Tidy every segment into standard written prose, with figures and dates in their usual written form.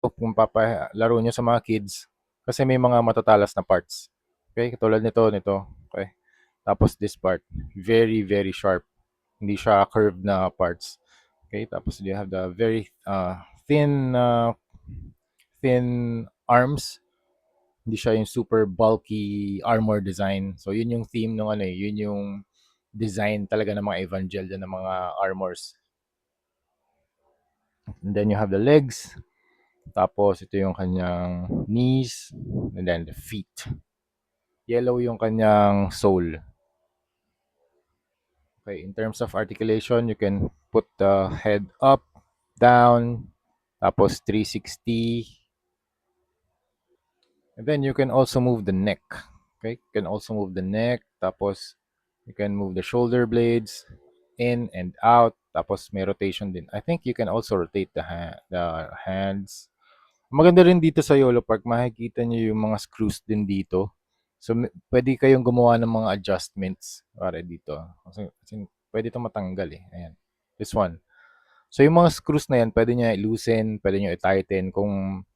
kung papalaro nyo sa mga kids, kasi may mga matatalas na parts. Okay, katulad nito. Okay. Tapos this part, very, very sharp. Hindi siya curved na parts. Okay, tapos you have the very thin arms. Hindi siya yung super bulky armor design. So yun yung theme ng ano eh, yun yung design talaga ng mga Evangelion ng mga armors. And then you have the legs. Tapos ito yung kanyang knees and then the feet. Yellow yung kanyang sole. Okay, in terms of articulation, you can put the head up, down, tapos 360. And then you can also move the neck. Okay, you can also move the neck, tapos you can move the shoulder blades in and out, tapos may rotation din. I think you can also rotate the hands. Maganda rin dito sa YOLO Park, makikita niyo yung mga screws din dito. So, pwede kayong gumawa ng mga adjustments para dito. Kasi pwede ito matanggal eh. Ayan. This one. So, yung mga screws na yan, pwede nyo i-loosen, pwede nyo i-tighten. Kung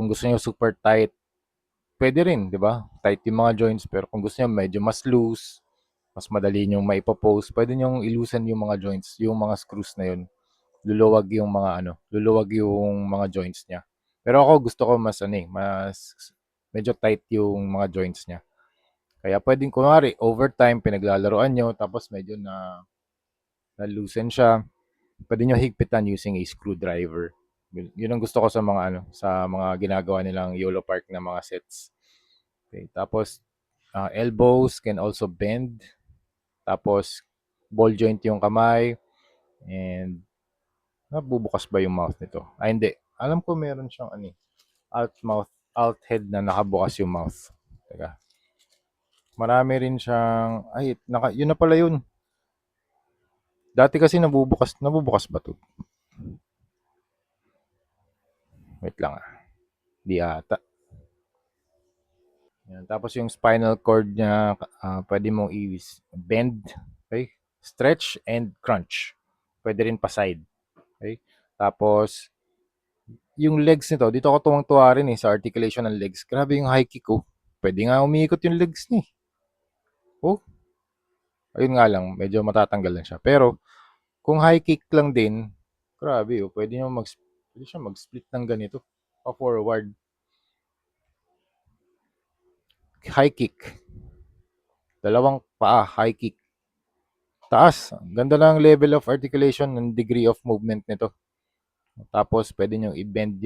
gusto nyo super tight, pwede rin, di ba? Tight yung mga joints. Pero kung gusto nyo medyo mas loose, mas madali nyo maipopost, pwede nyo i-loosen yung mga joints, yung mga screws na yun. Luluwag yung mga joints niya. Pero ako gusto ko mas mas medyo tight yung mga joints niya. Kaya pwedeng kunwari overtime pinaglalaroan nyo tapos medyo na loosen siya. Pwede nyo higpitan using a screwdriver. Yun ang gusto ko sa mga sa mga ginagawa nilang YOLO Park na mga sets. Okay, tapos elbows can also bend. Tapos ball joint yung kamay and nabubukas ba yung mouth nito? Ay, hindi. Alam ko meron siyang alt head na nakabukas yung mouth. Teka. Marami rin siyang, yun na pala yun. Dati kasi nabubukas ba to? Wait lang ah. Di ata. Yan. Tapos yung spinal cord niya, pwede mong i-bend, okay? Stretch and crunch. Pwede rin pa side. Okay? Tapos, yung legs nito, dito ako tuwang-tuwa rin sa articulation ng legs. Grabe yung high kick ko. Pwede nga umiikot yung legs niya. Oh, ayun nga lang, medyo matatanggal lang siya. Pero, kung high kick lang din, grabe pwede siya mag-split ng ganito. Pa-forward. High kick. Dalawang paa, high kick. Taas. Ganda lang level of articulation and degree of movement nito. Tapos, pwede nyo i-bend